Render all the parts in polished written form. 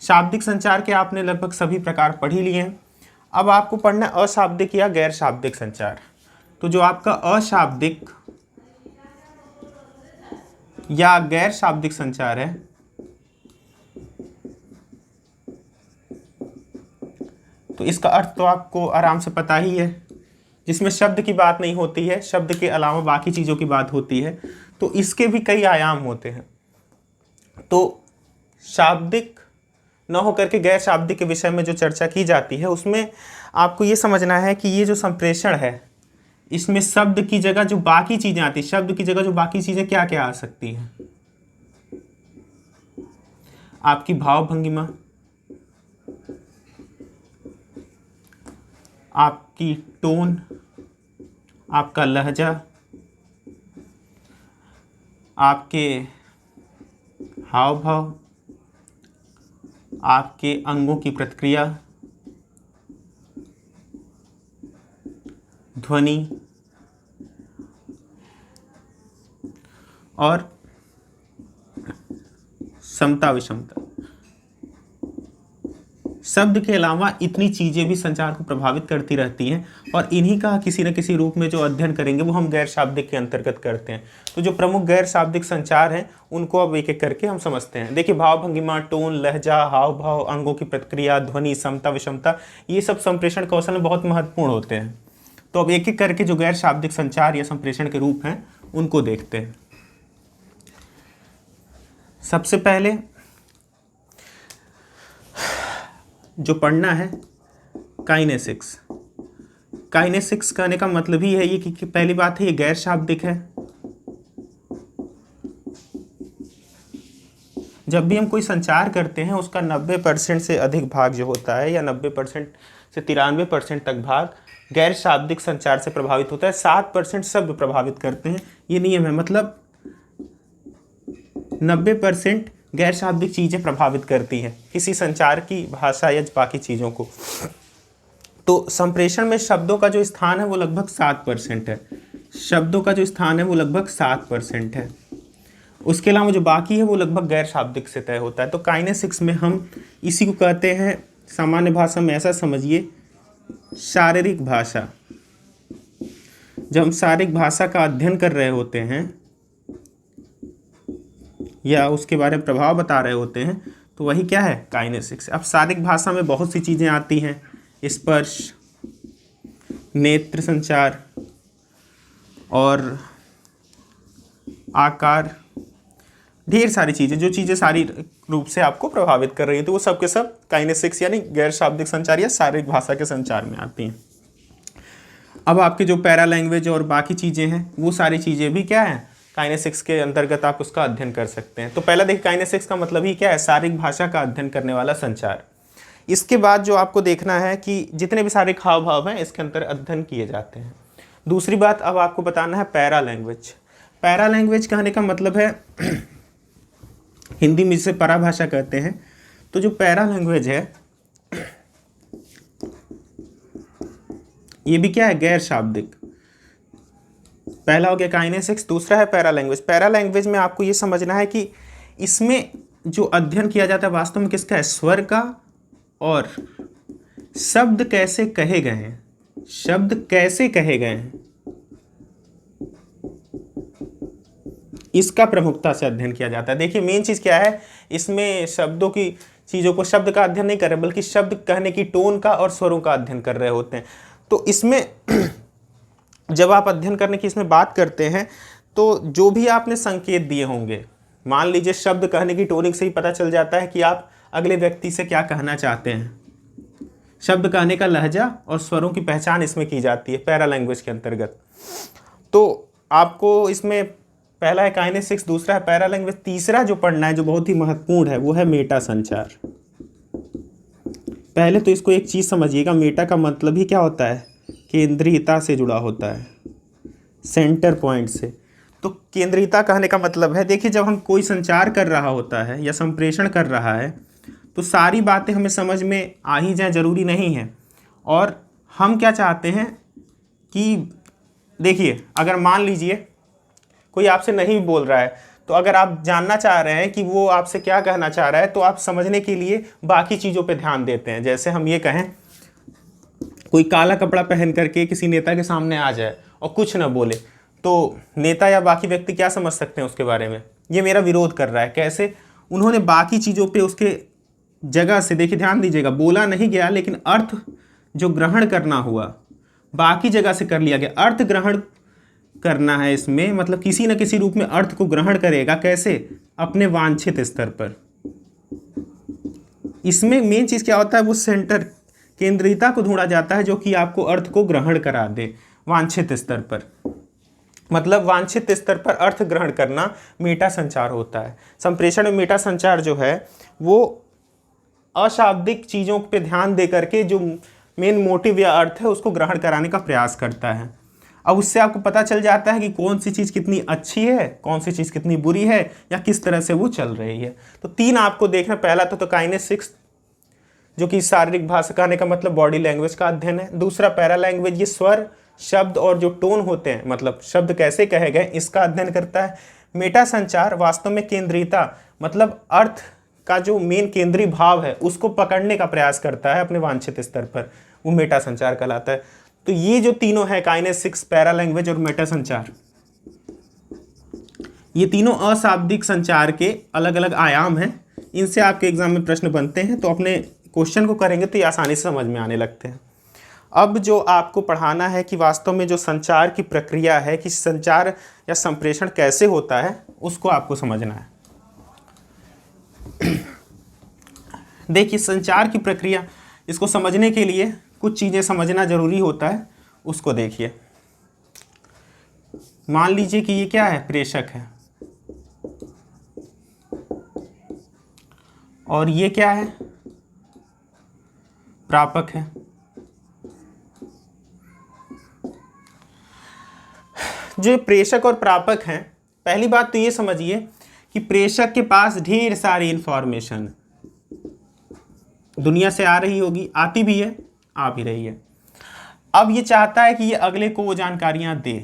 शाब्दिक संचार के आपने लगभग सभी प्रकार पढ़ ही लिए हैं। अब आपको पढ़ना है अशाब्दिक या गैर शाब्दिक संचार। तो जो आपका अशाब्दिक या गैर शाब्दिक संचार है, तो इसका अर्थ तो आपको आराम से पता ही है, जिसमें शब्द की बात नहीं होती है, शब्द के अलावा बाकी चीज़ों की बात होती है। तो इसके भी कई आयाम होते हैं। तो शाब्दिक न होकर के गैर शाब्दिक के विषय में जो चर्चा की जाती है, उसमें आपको ये समझना है कि ये जो संप्रेषण है, इसमें शब्द की जगह जो बाकी चीज़ें आती, शब्द की जगह जो बाकी चीज़ें क्या क्या आ सकती हैं? आपकी भाव भंगिमा, आपकी टोन, आपका लहजा, आपके हाव भाव, आपके अंगों की प्रतिक्रिया, ध्वनि और समता विषमता। शब्द के अलावा इतनी चीज़ें भी संचार को प्रभावित करती रहती हैं, और इन्हीं का किसी न किसी रूप में जो अध्ययन करेंगे वो हम गैर शाब्दिक के अंतर्गत करते हैं। तो जो प्रमुख गैर शाब्दिक संचार हैं उनको अब एक एक करके हम समझते हैं। देखिए, भाव भंगिमा, टोन, लहजा, हाव भाव, अंगों की प्रतिक्रिया, ध्वनि, समता विषमता, ये सब संप्रेषण कौशल में बहुत महत्वपूर्ण होते हैं। तो अब एक एक करके जो गैर शाब्दिक संचार या संप्रेषण के रूप हैं उनको देखते हैं। सबसे पहले जो पढ़ना है काइनेसिक्स। काइनेसिक्स कहने का मतलब ही है ये कि पहली बात है ये गैर शाब्दिक है। जब भी हम कोई संचार करते हैं उसका 90% से अधिक भाग जो होता है, या 90% से 93% तक भाग गैर शाब्दिक संचार से प्रभावित होता है। 7% शब्द प्रभावित करते हैं, ये नियम है। मतलब 90% गैर शाब्दिक चीज़ें प्रभावित करती हैं किसी संचार की भाषा या बाकी चीज़ों को। तो संप्रेषण में शब्दों का जो स्थान है वो लगभग 7% है। शब्दों का जो स्थान है वो लगभग 7% है। उसके अलावा जो बाकी है वो लगभग गैर शाब्दिक से तय होता है। तो काइनेसिक्स में हम इसी को कहते हैं, सामान्य भाषा में ऐसा समझिए, शारीरिक भाषा। जब हम शारीरिक भाषा का अध्ययन कर रहे होते हैं या उसके बारे में प्रभाव बता रहे होते हैं, तो वही क्या है, काइनेसिक्स। अब शारीरिक भाषा में बहुत सी चीज़ें आती हैं, स्पर्श, नेत्र संचार और आकार, ढेर सारी चीज़ें, जो चीज़ें शारीरिक रूप से आपको प्रभावित कर रही है, तो वो सब के सब काइनेसिक्स यानी गैर शाब्दिक संचार या शारीरिक भाषा के संचार में आती हैं। अब आपके जो पैरा लैंग्वेज और बाकी चीज़ें हैं वो सारी चीज़ें भी क्या है, काइनेसिक्स के अंतर्गत आप उसका अध्ययन कर सकते हैं। तो पहला देखिए, काइनेसिक्स का मतलब ही क्या है, शारीरिक भाषा का अध्ययन करने वाला संचार। इसके बाद जो आपको देखना है कि जितने भी शारीरिक हाव भाव हैं इसके अंतर अध्ययन किए जाते हैं। दूसरी बात अब आपको बताना है पैरा लैंग्वेज। पैरा लैंग्वेज कहने का मतलब है हिंदी में जिसे पराभाषा कहते हैं। तो जो पैरा लैंग्वेज है ये भी क्या है, गैर शाब्दिक। पहला हो गया काइनेसिक्स, दूसरा है पैरा लैंग्वेज। पैरा लैंग्वेज में आपको ये समझना है कि इसमें जो अध्ययन किया जाता है वास्तव में किसका है, स्वर का, और शब्द कैसे कहे गए हैं, शब्द कैसे कहे गए हैं, इसका प्रमुखता से अध्ययन किया जाता है। देखिए, मेन चीज़ क्या है, इसमें शब्दों की चीज़ों को, शब्द का अध्ययन नहीं कर रहे बल्कि शब्द कहने की टोन का और स्वरों का अध्ययन कर रहे होते हैं। तो इसमें जब आप अध्ययन करने की इसमें बात करते हैं तो जो भी आपने संकेत दिए होंगे, मान लीजिए शब्द कहने की टोनिंग से ही पता चल जाता है कि आप अगले व्यक्ति से क्या कहना चाहते हैं। शब्द कहने का लहजा और स्वरों की पहचान इसमें की जाती है पैरा लैंग्वेज के अंतर्गत। तो आपको इसमें पहला है काइनेसिक्स, दूसरा है पैरा लैंग्वेज, तीसरा जो पढ़ना है जो बहुत ही महत्वपूर्ण है वो है मेटा संचार। पहले तो इसको एक चीज़ समझिएगा, मेटा का मतलब ही क्या होता है, केंद्रीयता से जुड़ा होता है, सेंटर पॉइंट से। तो केंद्रीयता कहने का मतलब है, देखिए जब हम कोई संचार कर रहा होता है या संप्रेषण कर रहा है तो सारी बातें हमें समझ में आ ही जाए ज़रूरी नहीं है। और हम क्या चाहते हैं कि देखिए, अगर मान लीजिए कोई आपसे नहीं बोल रहा है तो अगर आप जानना चाह रहे हैं कि वो आपसे क्या कहना चाह रहा है, तो आप समझने के लिए बाकी चीज़ों पे ध्यान देते हैं। जैसे हम ये कहें, कोई काला कपड़ा पहन करके किसी नेता के सामने आ जाए और कुछ ना बोले, तो नेता या बाकी व्यक्ति क्या समझ सकते हैं उसके बारे में, ये मेरा विरोध कर रहा है। कैसे? उन्होंने बाकी चीज़ों पे उसके जगह से, देखिए ध्यान दीजिएगा, बोला नहीं गया लेकिन अर्थ जो ग्रहण करना हुआ बाकी जगह से कर लिया गया। अर्थ ग्रहण करना है इसमें, मतलब किसी न किसी रूप में अर्थ को ग्रहण करेगा। कैसे? अपने वांछित स्तर पर। इसमें मेन चीज़ क्या होता है, वो सेंटर, केंद्रीयता को ढूंढा जाता है जो कि आपको अर्थ को ग्रहण करा दे वांछित स्तर पर। मतलब वांछित स्तर पर अर्थ ग्रहण करना मेटा संचार होता है। संप्रेषण में मेटा संचार जो है वो अशाब्दिक चीज़ों पे ध्यान दे करके जो मेन मोटिव या अर्थ है उसको ग्रहण कराने का प्रयास करता है। अब उससे आपको पता चल जाता है कि कौन सी चीज़ कितनी अच्छी है, कौन सी चीज़ कितनी बुरी है, या किस तरह से वो चल रही है। तो 3 आपको देखना, पहला तो काइनेसिक्स जो कि शारीरिक भाषा, कहने का मतलब बॉडी लैंग्वेज का अध्ययन है। दूसरा पैरा लैंग्वेज, ये स्वर, शब्द और जो टोन होते हैं, मतलब शब्द कैसे कहे गए, इसका अध्ययन करता है। मेटा संचार वास्तव में केंद्रीयता, मतलब अर्थ का जो मेन केंद्रीय भाव है उसको पकड़ने का प्रयास करता है अपने वांछित स्तर पर, वो मेटा संचार कहलाता है। तो ये जो तीनों है, काइनेसिक्स, पैरा लैंग्वेज और मेटा संचार, ये तीनों अशाब्दिक संचार के अलग अलग आयाम हैं। इनसे आपके एग्जाम में प्रश्न बनते हैं, तो अपने क्वेश्चन को करेंगे तो ये आसानी से समझ में आने लगते हैं। अब जो आपको पढ़ाना है कि वास्तव में जो संचार की प्रक्रिया है, कि संचार या संप्रेषण कैसे होता है, उसको आपको समझना है। देखिए, संचार की प्रक्रिया, इसको समझने के लिए कुछ चीज़ें समझना जरूरी होता है, उसको देखिए। मान लीजिए कि ये क्या है, प्रेषक है, और ये क्या है, प्रापक है। जो प्रेषक और प्रापक हैं, पहली बात तो ये समझिए कि प्रेषक के पास ढेर सारी इंफॉर्मेशन दुनिया से आ रही होगी, आती भी है, आ भी रही है। अब ये चाहता है कि ये अगले को वो जानकारियां दे।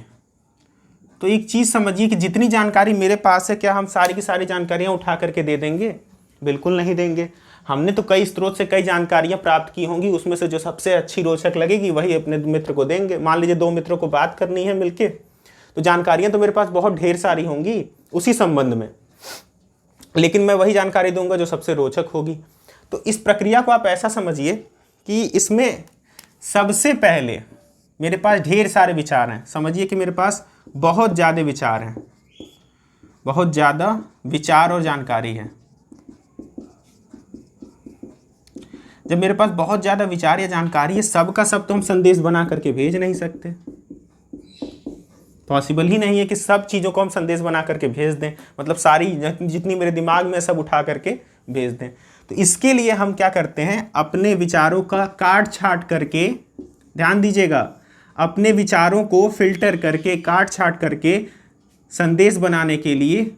तो एक चीज़ समझिए कि जितनी जानकारी मेरे पास है, क्या हम सारी की सारी जानकारियां उठा करके दे देंगे? बिल्कुल नहीं देंगे। हमने तो कई स्रोत से कई जानकारियां प्राप्त की होंगी, उसमें से जो सबसे अच्छी रोचक लगेगी वही अपने मित्र को देंगे। मान लीजिए 2 मित्रों को बात करनी है मिलके, तो जानकारियां तो मेरे पास बहुत ढेर सारी होंगी उसी संबंध में, लेकिन मैं वही जानकारी दूंगा जो सबसे रोचक होगी। तो इस प्रक्रिया को आप ऐसा समझिए कि इसमें सबसे पहले मेरे पास ढेर सारे विचार हैं। समझिए कि मेरे पास बहुत ज़्यादा विचार हैं, बहुत ज़्यादा विचार और जानकारी है। जब मेरे पास बहुत ज़्यादा विचार या जानकारी है, सब का सब तो हम संदेश बना करके भेज नहीं सकते। पॉसिबल ही नहीं है कि सब चीज़ों को हम संदेश बना करके भेज दें, मतलब सारी जितनी मेरे दिमाग में सब उठा करके भेज दें। तो इसके लिए हम क्या करते हैं, अपने विचारों का काट छाट करके, ध्यान दीजिएगा, अपने विचारों को फिल्टर करके, काट छाट करके संदेश बनाने के लिए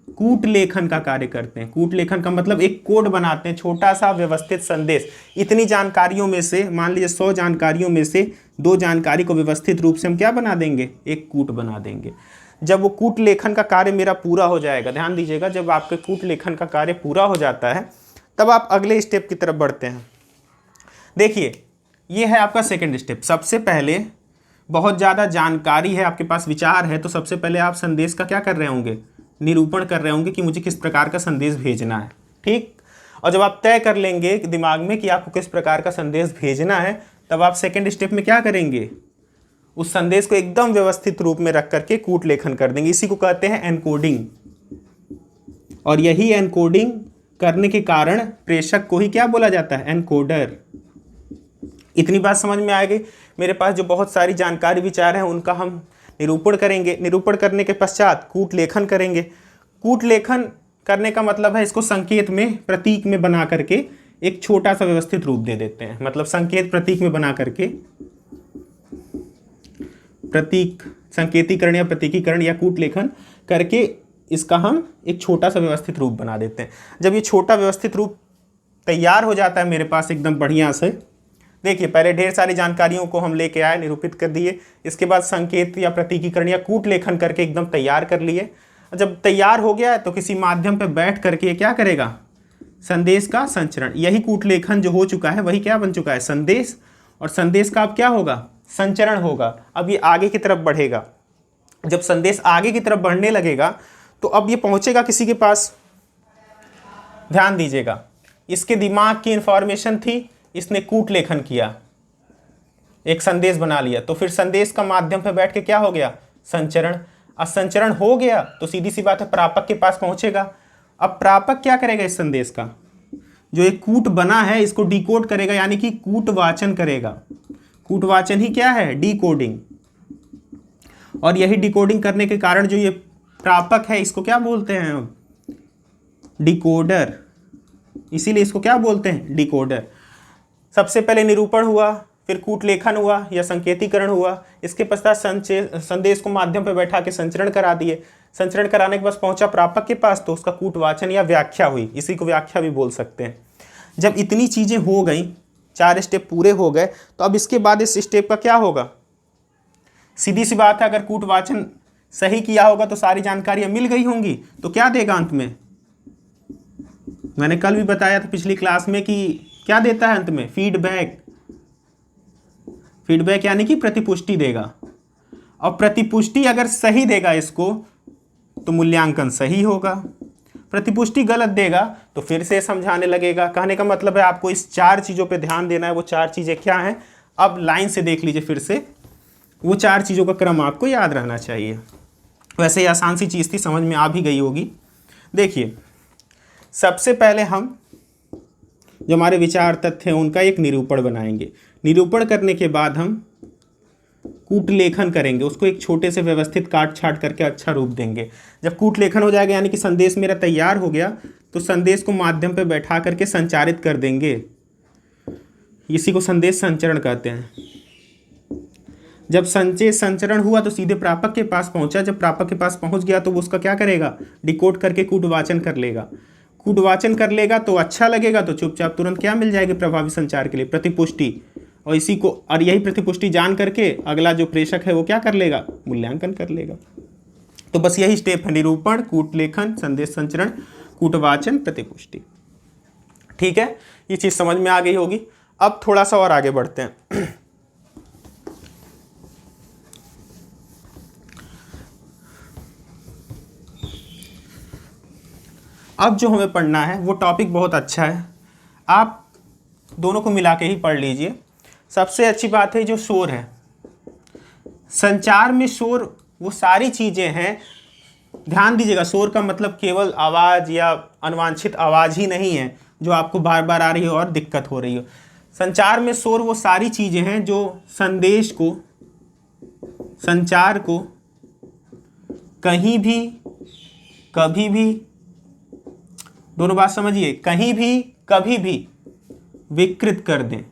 कूट लेखन का कार्य करते हैं। कूट लेखन का मतलब एक कोड बनाते हैं, छोटा सा व्यवस्थित संदेश। इतनी जानकारियों में से, मान लीजिए 100 जानकारियों में से 2 जानकारी को व्यवस्थित रूप से हम क्या बना देंगे, एक कूट बना देंगे। जब वो कूट लेखन का कार्य मेरा पूरा हो जाएगा, ध्यान दीजिएगा, जब आपके कूट लेखन का कार्य पूरा हो जाता है तब आप अगले स्टेप की तरफ बढ़ते हैं। देखिए, ये है आपका सेकेंड स्टेप। सबसे पहले बहुत ज़्यादा जानकारी है, आपके पास विचार है, तो सबसे पहले आप संदेश का क्या कर रहे होंगे, निरूपण कर रहे होंगे कि मुझे किस प्रकार का संदेश भेजना है, ठीक। और जब आप तय कर लेंगे दिमाग में कि आपको किस प्रकार का संदेश भेजना है, तब आप सेकेंड स्टेप में क्या करेंगे, उस संदेश को एकदम व्यवस्थित रूप में रख करके कूट लेखन कर देंगे। इसी को कहते हैं एनकोडिंग। और यही एनकोडिंग करने के कारण प्रेषक को ही क्या बोला जाता है, एनकोडर। इतनी बात समझ में आ गई। मेरे पास जो बहुत सारी जानकारी विचार हैं उनका हम निरूपण करेंगे, निरूपण करने के पश्चात कूट लेखन करेंगे। कूट लेखन करने का मतलब है इसको संकेत में, प्रतीक में बना करके एक छोटा सा व्यवस्थित रूप दे देते हैं। मतलब संकेत प्रतीक में बना करके, प्रतीक संकेतीकरण या प्रतीकीकरण या कूट लेखन करके इसका हम एक छोटा सा व्यवस्थित रूप बना देते हैं। जब ये छोटा व्यवस्थित रूप तैयार हो जाता है मेरे पास एकदम बढ़िया से, देखिए पहले ढेर सारी जानकारियों को हम लेके आए, निरूपित कर दिए, इसके बाद संकेत या प्रतीकीकरण या कूट लेखन करके एकदम तैयार कर लिए। और जब तैयार हो गया है तो किसी माध्यम पे बैठ करके क्या करेगा, संदेश का संचरण। यही कूटलेखन जो हो चुका है वही क्या बन चुका है, संदेश। और संदेश का अब क्या होगा, संचरण होगा। अब ये आगे की तरफ बढ़ेगा। जब संदेश आगे की तरफ बढ़ने लगेगा तो अब ये पहुंचेगा किसी के पास। ध्यान दीजिएगा, इसके दिमाग की इंफॉर्मेशन थी, इसने कूटलेखन किया, एक संदेश बना लिया, तो फिर संदेश का माध्यम पे बैठ के क्या हो गया, संचरण। अब संचरण हो गया तो सीधी सी बात है प्रापक के पास पहुंचेगा। अब प्रापक क्या करेगा, इस संदेश का जो एक कूट बना है इसको डिकोड करेगा, यानी कि कूटवाचन करेगा। कूटवाचन ही क्या है, डिकोडिंग। और यही डिकोडिंग करने के कारण जो ये प्रापक है इसको क्या बोलते हैं, डिकोडर। इसीलिए इसको क्या बोलते हैं, डिकोडर। सबसे पहले निरूपण हुआ, फिर कूटलेखन हुआ या संकेतीकरण हुआ, इसके पश्चात संदेश को माध्यम पर बैठा के संचरण करा दिए। संचरण कराने के बाद पहुंचा प्रापक के पास तो उसका कूटवाचन या व्याख्या हुई, इसी को व्याख्या भी बोल सकते हैं। जब इतनी चीजें हो गई, 4 स्टेप पूरे हो गए, तो अब इसके बाद इस स्टेप का क्या होगा, सीधी सी बात है अगर कूटवाचन सही किया होगा तो सारी जानकारियां मिल गई होंगी, तो क्या देगा अंत में। मैंने कल भी बताया था पिछली क्लास में कि क्या देता है अंत में, फीडबैक। फीडबैक यानी कि प्रतिपुष्टि देगा। और प्रतिपुष्टि अगर सही देगा इसको तो मूल्यांकन सही होगा, प्रतिपुष्टि गलत देगा तो फिर से समझाने लगेगा। कहने का मतलब है आपको इस 4 चीज़ों पे ध्यान देना है। वो 4 चीज़ें क्या हैं, अब लाइन से देख लीजिए फिर से। वो 4 चीज़ों का क्रम आपको याद रहना चाहिए। वैसे ही आसान सी चीज़ थी, समझ में आ भी गई होगी। देखिए, सबसे पहले हम जो हमारे विचार तथ्य हैं उनका एक निरूपण बनाएंगे। निरूपण करने के बाद हम कूटलेखन करेंगे, उसको एक छोटे से व्यवस्थित काट छाट करके अच्छा रूप देंगे। जब कूटलेखन हो जाएगा यानी कि संदेश मेरा तैयार हो गया, तो संदेश को माध्यम पे बैठा करके संचारित कर देंगे। इसी को संदेश संचरण कहते हैं। जब संचरण हुआ तो सीधे प्रापक के पास पहुंचा। जब प्रापक के पास पहुंच गया तो वो उसका क्या करेगा, डिकोड करके कूटवाचन कर लेगा। कूटवाचन कर लेगा तो अच्छा लगेगा, तो चुपचाप तुरंत क्या मिल जाएगी प्रभावी संचार के लिए, प्रतिपुष्टि। और इसी को, और यही प्रतिपुष्टि जान करके अगला जो प्रेषक है वो क्या कर लेगा, मूल्यांकन कर लेगा। तो बस यही स्टेप है, निरूपण, कूटलेखन, संदेश संचरण, कूटवाचन, प्रतिपुष्टि। ठीक है, ये चीज समझ में आ गई होगी। अब थोड़ा सा और आगे बढ़ते हैं। अब जो हमें पढ़ना है वो टॉपिक बहुत अच्छा है, आप दोनों को मिला के ही पढ़ लीजिए। सबसे अच्छी बात है जो शोर है, संचार में शोर वो सारी चीज़ें हैं। ध्यान दीजिएगा, शोर का मतलब केवल आवाज़ या अनवांछित आवाज़ ही नहीं है जो आपको बार बार आ रही हो और दिक्कत हो रही हो। संचार में शोर वो सारी चीज़ें हैं जो संदेश को, संचार को कहीं भी, कभी भी, दोनों बात समझिए, कहीं भी कभी भी विकृत कर दें।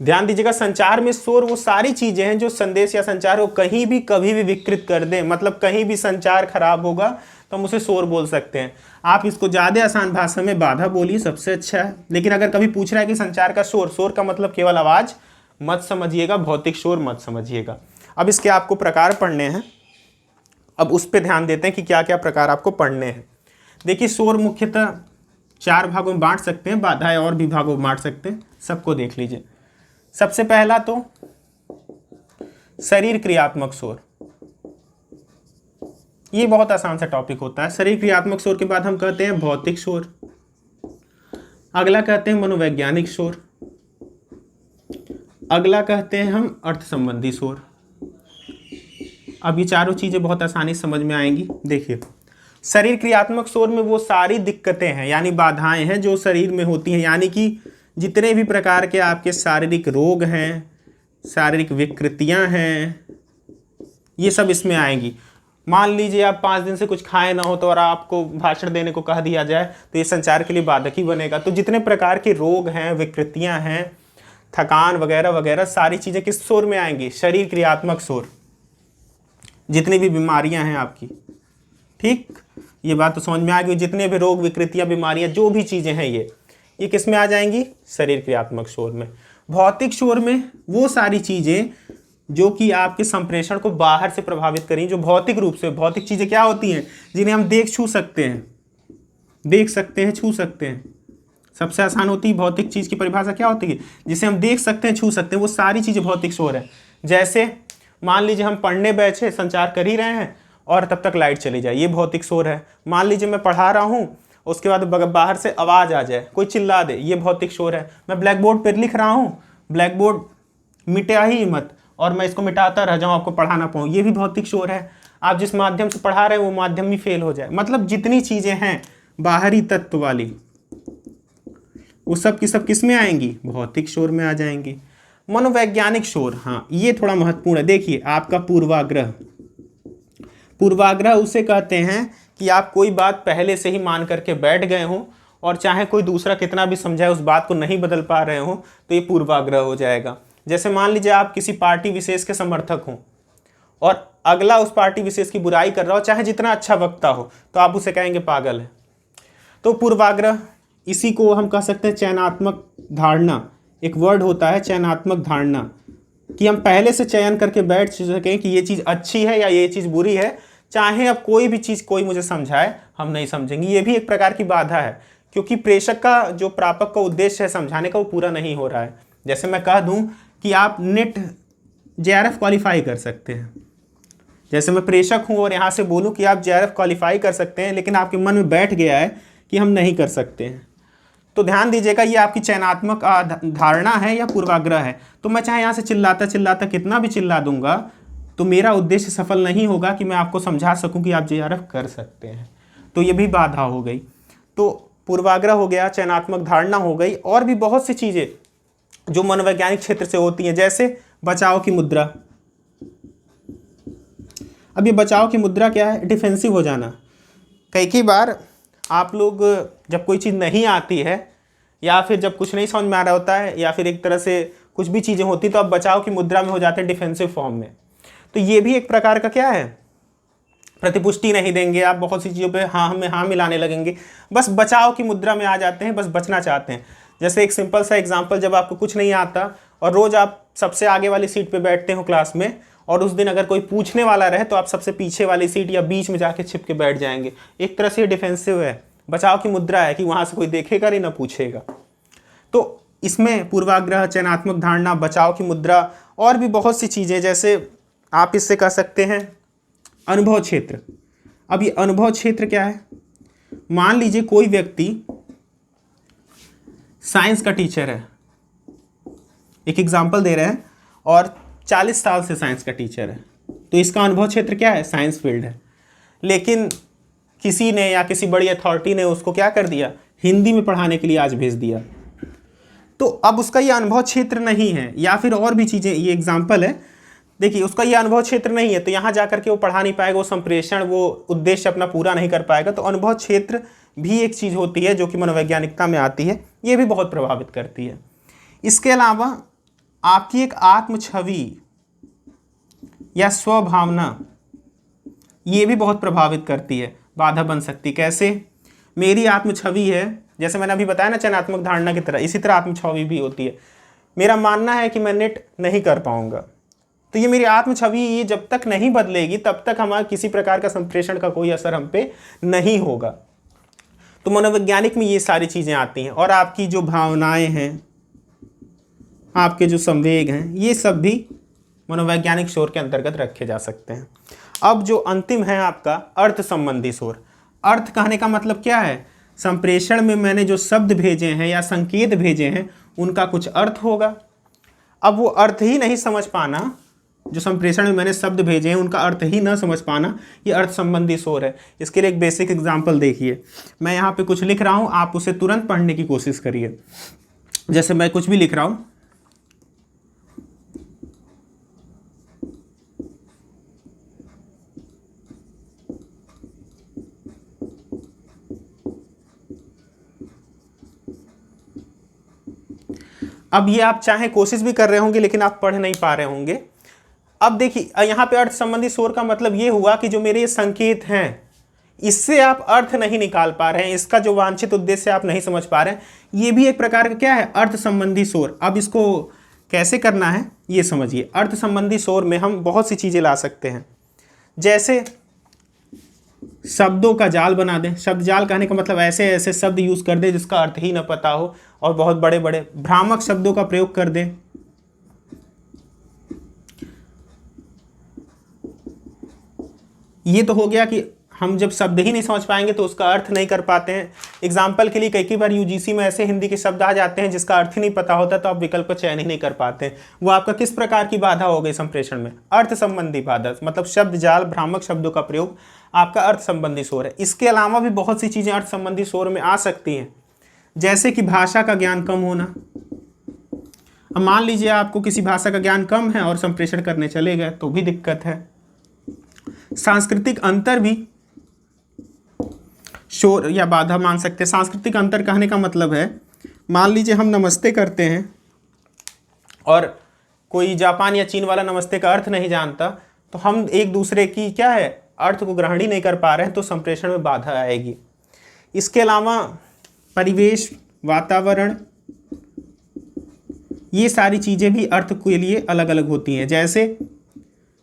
ध्यान दीजिएगा, संचार में शोर वो सारी चीजें हैं जो संदेश या संचार को कहीं भी कभी भी विकृत कर दें। मतलब कहीं भी संचार खराब होगा तो हम उसे शोर बोल सकते हैं। आप इसको ज्यादा आसान भाषा में बाधा बोलिए, सबसे अच्छा है। लेकिन अगर कभी पूछ रहा है कि संचार का शोर, शोर का मतलब केवल आवाज मत समझिएगा, भौतिक शोर मत समझिएगा। अब इसके आपको प्रकार पढ़ने हैं, अब उस पर ध्यान देते हैं कि क्या क्या प्रकार आपको पढ़ने हैं। देखिए, शोर मुख्यतः 4 भागों में बांट सकते हैं, बाधाएं और भी भागों में बांट सकते हैं, सबको देख लीजिए। सबसे पहला तो शरीर क्रियात्मक शोर, ये बहुत आसान सा टॉपिक होता है। शरीर क्रियात्मक शोर के बाद हम कहते हैं भौतिक शोर, अगला कहते हैं मनोवैज्ञानिक शोर, अगला कहते हैं हम अर्थ संबंधी शोर। अब ये चारों चीजें बहुत आसानी से समझ में आएंगी। देखिए, शरीर क्रियात्मक शोर में वो सारी दिक्कतें हैं यानी बाधाएं हैं जो शरीर में होती हैं, यानी कि जितने भी प्रकार के आपके शारीरिक रोग हैं, शारीरिक विकृतियां हैं, ये सब इसमें आएंगी। मान लीजिए आप 5 दिन से कुछ खाए ना हो तो और आपको भाषण देने को कह दिया जाए तो ये संचार के लिए बाधक ही बनेगा। तो जितने प्रकार के रोग हैं, विकृतियां हैं, थकान वगैरह वगैरह, सारी चीजें किस शोर में आएंगी, शरीर क्रियात्मक शोर। जितनी भी बीमारियां हैं आपकी, ठीक, ये बात तो समझ में आ गई। जितने भी रोग, विकृतियां, बीमारियां, जो भी चीजें हैं ये किस में आ जाएंगी, शरीर क्रियात्मक शोर में। भौतिक शोर में वो सारी चीजें जो कि आपके संप्रेषण को बाहर से प्रभावित करें, जो भौतिक रूप से, भौतिक चीजें क्या होती हैं जिन्हें हम देख छू सकते हैं, देख सकते हैं, छू सकते हैं। सबसे आसान होती है भौतिक चीज की परिभाषा क्या होती है, जिसे हम देख सकते हैं, छू सकते हैं, वो सारी चीजें भौतिक शोर है। जैसे मान लीजिए हम पढ़ने बैठे, संचार कर ही रहे हैं और तब तक लाइट चली जाए, ये भौतिक शोर है। मान लीजिए मैं पढ़ा रहा हूँ, उसके बाद बाहर से आवाज आ जाए, कोई चिल्ला दे, ये भौतिक शोर है। मैं ब्लैक बोर्ड पर लिख रहा हूँ, ब्लैक बोर्ड मिटा ही मत और मैं इसको मिटाता रह जाऊँ, आपको पढ़ा ना पाऊँ, ये भी भौतिक शोर है। आप जिस माध्यम से पढ़ा रहे हैं वो माध्यम भी फेल हो जाए। मतलब जितनी चीजें हैं बाहरी तत्व वाली, वो सब की सब किस में आएंगी, भौतिक शोर में आ जाएंगी। मनोवैज्ञानिक शोर, हाँ ये थोड़ा महत्वपूर्ण है। देखिए आपका पूर्वाग्रह, पूर्वाग्रह उसे कहते हैं कि आप कोई बात पहले से ही मान करके बैठ गए हो और चाहे कोई दूसरा कितना भी समझाए उस बात को नहीं बदल पा रहे हो, तो ये पूर्वाग्रह हो जाएगा। जैसे मान लीजिए आप किसी पार्टी विशेष के समर्थक हो और अगला उस पार्टी विशेष की बुराई कर रहा हो, चाहे जितना अच्छा वक्ता हो, तो आप उसे कहेंगे पागल है। तो पूर्वाग्रह, इसी को हम कह सकते हैं चयनात्मक धारणा। एक वर्ड होता है चयनात्मक धारणा, कि हम पहले से चयन करके बैठ सकें कि ये चीज़ अच्छी है या ये चीज़ बुरी है, चाहे अब कोई भी चीज़ कोई मुझे समझाए हम नहीं समझेंगे। ये भी एक प्रकार की बाधा है, क्योंकि प्रेषक का जो प्रापक का उद्देश्य है समझाने का, वो पूरा नहीं हो रहा है। जैसे मैं कह दूं कि आप नेट JRF क्वालिफाई कर सकते हैं, जैसे मैं प्रेषक हूं और यहाँ से बोलूं कि आप JRF क्वालिफाई कर सकते हैं, लेकिन आपके मन में बैठ गया है कि हम नहीं कर सकते हैं, तो ध्यान दीजिएगा ये आपकी चयनात्मक धारणा है या पूर्वाग्रह है। तो मैं चाहे यहाँ से चिल्लाता चिल्लाता कितना भी चिल्ला दूंगा, तो मेरा उद्देश्य सफल नहीं होगा कि मैं आपको समझा सकूं कि आप JRF कर सकते हैं। तो ये भी बाधा हो गई। तो पूर्वाग्रह हो गया, चयनात्मक धारणा हो गई, और भी बहुत सी चीज़ें जो मनोवैज्ञानिक क्षेत्र से होती हैं, जैसे बचाव की मुद्रा। अब ये बचाव की मुद्रा क्या है, डिफेंसिव हो जाना। कई बार आप लोग जब कोई चीज़ नहीं आती है या फिर जब कुछ नहीं समझ में आ रहा होता है या फिर एक तरह से कुछ भी चीज़ें होती, तो आप बचाव की मुद्रा में हो जाते हैं, डिफेंसिव फॉर्म में। तो ये भी एक प्रकार का क्या है, प्रतिपुष्टि नहीं देंगे आप, बहुत सी चीज़ों पे हाँ में हाँ मिलाने लगेंगे, बस बचाव की मुद्रा में आ जाते हैं, बस बचना चाहते हैं। जैसे एक सिंपल सा एग्जांपल, जब आपको कुछ नहीं आता और रोज़ आप सबसे आगे वाली सीट पे बैठते हो क्लास में, और उस दिन अगर कोई पूछने वाला रहे तो आप सबसे पीछे वाली सीट या बीच में जाके छिप के बैठ जाएंगे। एक तरह से डिफेंसिव है, बचाव की मुद्रा है कि वहाँ से कोई देखेगा नहीं ना पूछेगा। तो इसमें पूर्वाग्रह, चयनात्मक धारणा, बचाव की मुद्रा और भी बहुत सी चीज़ें, जैसे आप इससे कह सकते हैं अनुभव क्षेत्र। अब ये अनुभव क्षेत्र क्या है, मान लीजिए कोई व्यक्ति साइंस का टीचर है, एक एग्जाम्पल दे रहे हैं, और 40 साल से साइंस का टीचर है, तो इसका अनुभव क्षेत्र क्या है, साइंस फील्ड है। लेकिन किसी ने या किसी बड़ी अथॉरिटी ने उसको क्या कर दिया, हिंदी में पढ़ाने के लिए आज भेज दिया, तो अब उसका ये अनुभव क्षेत्र नहीं है। या फिर और भी चीज़ें, ये एग्जाम्पल है, देखिए उसका ये अनुभव क्षेत्र नहीं है, तो यहाँ जा करके वो पढ़ा नहीं पाएगा, वो संप्रेषण, वो उद्देश्य अपना पूरा नहीं कर पाएगा। तो अनुभव क्षेत्र भी एक चीज़ होती है जो कि मनोवैज्ञानिकता में आती है, ये भी बहुत प्रभावित करती है। इसके अलावा आपकी एक आत्म छवि या स्वभावना, ये भी बहुत प्रभावित करती है, बाधा बन सकती। कैसे, मेरी आत्म छवि है, जैसे मैंने अभी बताया ना चयनात्मक धारणा की तरह, इसी तरह आत्म छवि भी होती है। मेरा मानना है कि मैं नेट नहीं कर पाऊंगा, तो ये मेरी आत्म छवि, ये जब तक नहीं बदलेगी तब तक हमारा किसी प्रकार का संप्रेषण का कोई असर हम पे नहीं होगा। तो मनोवैज्ञानिक में ये सारी चीज़ें आती हैं, और आपकी जो भावनाएं हैं, आपके जो संवेग हैं, ये सब भी मनोवैज्ञानिक शोर के अंतर्गत रखे जा सकते हैं। अब जो अंतिम है आपका अर्थ संबंधी शोर। अर्थ कहने का मतलब क्या है, संप्रेषण में मैंने जो शब्द भेजे हैं या संकेत भेजे हैं उनका कुछ अर्थ होगा। अब वो अर्थ ही नहीं समझ पाना, जो संप्रेषण में मैंने शब्द भेजे हैं उनका अर्थ ही न समझ पाना, ये अर्थ संबंधी शोर है। इसके लिए एक बेसिक एग्जांपल देखिए, मैं यहाँ पे कुछ लिख रहा हूँ, आप उसे तुरंत पढ़ने की कोशिश करिए। जैसे मैं कुछ भी लिख रहा हूँ, अब ये आप चाहे कोशिश भी कर रहे होंगे लेकिन आप पढ़ नहीं पा रहे होंगे। अब देखिए यहाँ पे अर्थ संबंधी शोर का मतलब ये हुआ कि जो मेरे ये संकेत हैं इससे आप अर्थ नहीं निकाल पा रहे हैं, इसका जो वांछित उद्देश्य आप नहीं समझ पा रहे हैं, ये भी एक प्रकार का क्या है, अर्थ संबंधी शोर। अब इसको कैसे करना है ये समझिए। अर्थ संबंधी शोर में हम बहुत सी चीज़ें ला सकते हैं, जैसे शब्दों का जाल बना दें। शब्द जाल कहने का मतलब ऐसे ऐसे शब्द यूज़ कर दें जिसका अर्थ ही न पता हो, और बहुत बड़े बड़े भ्रामक शब्दों का प्रयोग कर दें। ये तो हो गया कि हम जब शब्द ही नहीं समझ पाएंगे तो उसका अर्थ नहीं कर पाते हैं। एग्जाम्पल के लिए कई बार यूजीसी में ऐसे हिंदी के शब्द आ जाते हैं जिसका अर्थ ही नहीं पता होता, तो आप विकल्प का चयन ही नहीं कर पाते हैं। वो आपका किस प्रकार की बाधा हो गई संप्रेषण में? अर्थ संबंधी बाधा, मतलब शब्द जाल, भ्रामक शब्दों का प्रयोग आपका अर्थ संबंधी शोर है। इसके अलावा भी बहुत सी चीज़ें अर्थ संबंधी शोर में आ सकती हैं, जैसे कि भाषा का ज्ञान कम होना। अब मान लीजिए आपको किसी भाषा का ज्ञान कम है और संप्रेषण करने चले गए तो भी दिक्कत है। सांस्कृतिक अंतर भी शोर या बाधा मान सकते हैं। सांस्कृतिक अंतर कहने का मतलब है, मान लीजिए हम नमस्ते करते हैं और कोई जापान या चीन वाला नमस्ते का अर्थ नहीं जानता, तो हम एक दूसरे की क्या है अर्थ को ग्रहण ही नहीं कर पा रहे हैं, तो संप्रेषण में बाधा आएगी। इसके अलावा परिवेश, वातावरण, ये सारी चीज़ें भी अर्थ के लिए अलग अलग होती हैं। जैसे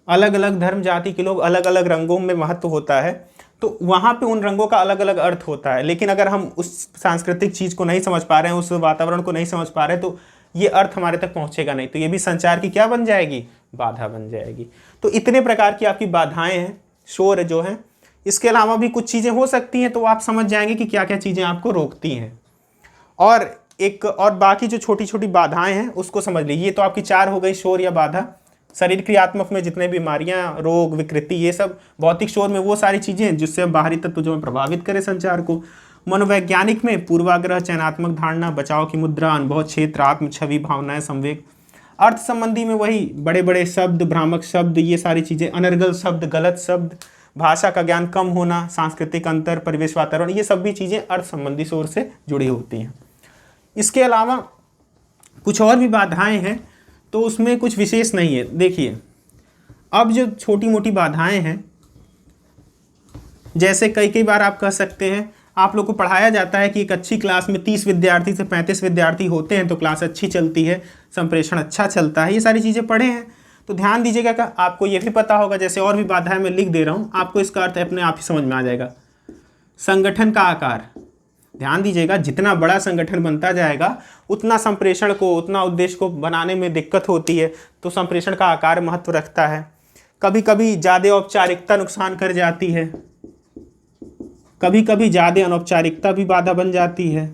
अलग अलग धर्म जाति के लोग अलग अलग रंगों में महत्व होता है, तो वहाँ पे उन रंगों का अलग अलग अर्थ होता है। लेकिन अगर हम उस सांस्कृतिक चीज़ को नहीं समझ पा रहे हैं, उस वातावरण को नहीं समझ पा रहे हैं, तो ये अर्थ हमारे तक पहुँचेगा नहीं। तो ये भी संचार की क्या बन जाएगी? बाधा बन जाएगी। तो इतने प्रकार की आपकी बाधाएं हैं, शोर जो हैं। इसके अलावा भी कुछ चीज़ें हो सकती हैं, तो आप समझ जाएंगे कि क्या क्या चीज़ें आपको रोकती हैं। और एक और बाकी जो छोटी छोटी बाधाएं हैं उसको समझ लीजिए। ये तो आपकी 4 हो गई, शोर या बाधा। शरीर क्रियात्मक में जितने बीमारियां, रोग, विकृति, ये सब। भौतिक शोर में वो सारी चीज़ें जिससे हम बाहरी तत्व जो प्रभावित करें संचार को। मनोवैज्ञानिक में पूर्वाग्रह, चयनात्मक धारणा, बचाव की मुद्रा, अनुभव क्षेत्र, आत्म छवि, भावनाएं, संवेग। अर्थ संबंधी में वही बड़े बड़े शब्द, भ्रामक शब्द, ये सारी चीज़ें, अनर्गल शब्द, गलत शब्द, भाषा का ज्ञान कम होना, सांस्कृतिक अंतर, परिवेश, वातावरण, ये सब भी चीज़ें अर्थ संबंधी शोर से जुड़ी होती हैं। इसके अलावा कुछ और भी बाधाएं हैं, तो उसमें कुछ विशेष नहीं है। देखिए, अब जो छोटी मोटी बाधाएं हैं, जैसे कई बार आप कह सकते हैं, आप लोग को पढ़ाया जाता है कि एक अच्छी क्लास में 30 विद्यार्थी से 35 विद्यार्थी होते हैं तो क्लास अच्छी चलती है, संप्रेषण अच्छा चलता है। ये सारी चीज़ें पढ़े हैं, तो ध्यान दीजिएगा कि आपको ये भी पता होगा। जैसे और भी बाधाएं मैं लिख दे रहा हूँ, आपको इसका अर्थ अपने आप ही समझ में आ जाएगा। संगठन का आकार, ध्यान दीजिएगा, जितना बड़ा संगठन बनता जाएगा उतना संप्रेषण को, उतना उद्देश्य को बनाने में दिक्कत होती है, तो संप्रेषण का आकार महत्व रखता है। कभी कभी ज़्यादा औपचारिकता नुकसान कर जाती है, कभी कभी ज़्यादा अनौपचारिकता भी बाधा बन जाती है।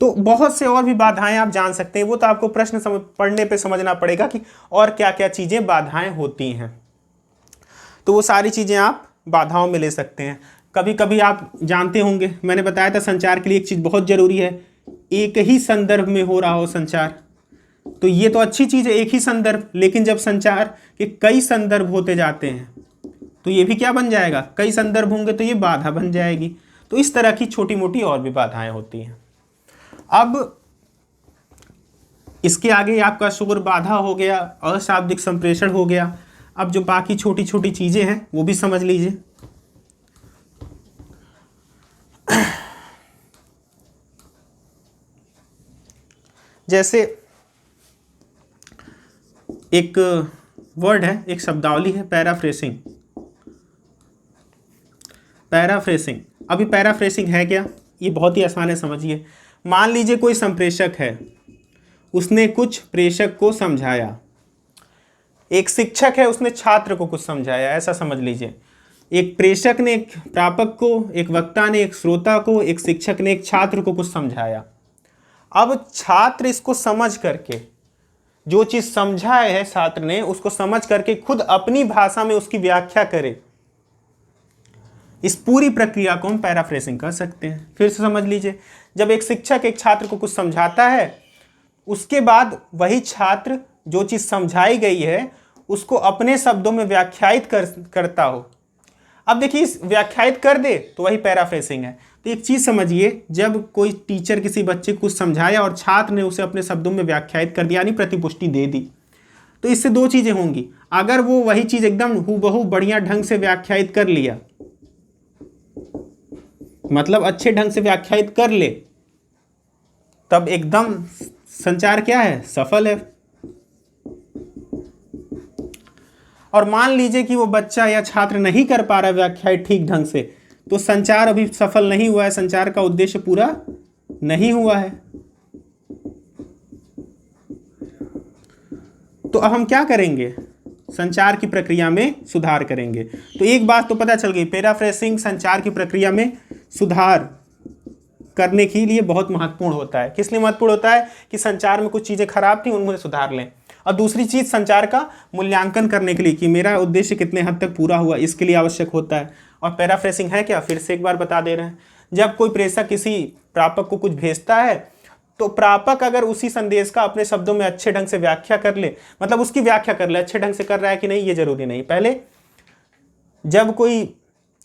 तो बहुत से और भी बाधाएं आप जान सकते हैं, वो तो आपको प्रश्न पढ़ने पे समझना पड़ेगा कि और क्या क्या चीज़ें बाधाएं होती हैं। तो वो सारी चीज़ें आप बाधाओं में ले सकते हैं। कभी कभी आप जानते होंगे, मैंने बताया था संचार के लिए एक चीज़ बहुत ज़रूरी है, एक ही संदर्भ में हो रहा हो संचार। तो ये तो अच्छी चीज़ है, एक ही संदर्भ, लेकिन जब संचार के कई संदर्भ होते जाते हैं तो ये भी क्या बन जाएगा? कई संदर्भ होंगे तो ये बाधा बन जाएगी। तो इस तरह की छोटी मोटी और भी बाधाएं होती हैं। अब इसके आगे आपका शोर बाधा हो गया, अशाब्दिक संप्रेषण हो गया। अब जो बाकी छोटी छोटी चीज़ें हैं वो भी समझ लीजिए। जैसे एक वर्ड है, एक शब्दावली है, पैराफ्रेसिंग। पैराफ्रेसिंग, अभी पैराफ्रेसिंग है क्या? ये बहुत ही आसान है, समझिए। मान लीजिए कोई संप्रेषक है, उसने कुछ प्रेषक को समझाया। एक शिक्षक है, उसने छात्र को कुछ समझाया, ऐसा समझ लीजिए। एक प्रेषक ने एक प्रापक को, एक वक्ता ने एक श्रोता को, एक शिक्षक ने एक छात्र को कुछ समझाया। अब छात्र इसको समझ करके, जो चीज़ समझा है छात्र ने, उसको समझ करके खुद अपनी भाषा में उसकी व्याख्या करे। इस पूरी प्रक्रिया को हम पैराफ्रेसिंग कर सकते हैं। फिर से समझ लीजिए, जब एक शिक्षक एक छात्र को कुछ समझाता है, उसके बाद वही छात्र जो चीज़ समझाई गई है उसको अपने शब्दों में व्याख्यायित करता हो। अब देखिए, इस व्याख्यायित कर दे तो वही पैराफ्रेसिंग है। तो एक चीज़ समझिए, जब कोई टीचर किसी बच्चे को कुछ समझाया और छात्र ने उसे अपने शब्दों में व्याख्यायित कर दिया, यानी प्रतिपुष्टि दे दी, तो इससे दो चीज़ें होंगी। अगर वो वही चीज़ एकदम हूबहू बढ़िया ढंग से व्याख्यायित कर लिया, मतलब अच्छे ढंग से व्याख्यायित कर ले, तब एकदम संचार क्या है, सफल है। और मान लीजिए कि वो बच्चा या छात्र नहीं कर पा रहा व्याख्या ठीक ढंग से, तो संचार अभी सफल नहीं हुआ है, संचार का उद्देश्य पूरा नहीं हुआ है। तो अब हम क्या करेंगे, संचार की प्रक्रिया में सुधार करेंगे। तो एक बात तो पता चल गई, पैराफ्रेसिंग संचार की प्रक्रिया में सुधार करने के लिए बहुत महत्वपूर्ण होता है। किस लिए महत्वपूर्ण होता है कि संचार में कुछ चीजें खराब थी, उनको सुधार लें। और दूसरी चीज, संचार का मूल्यांकन करने के लिए कि मेरा उद्देश्य कितने हद तक पूरा हुआ, इसके लिए आवश्यक होता है। और पैराफ्रेसिंग है क्या, फिर से एक बार बता दे रहे हैं, जब कोई प्रेषक किसी प्रापक को कुछ भेजता है तो प्रापक अगर उसी संदेश का अपने शब्दों में अच्छे ढंग से व्याख्या कर ले, मतलब उसकी व्याख्या कर ले, अच्छे ढंग से कर रहा है कि नहीं ये जरूरी नहीं। पहले जब कोई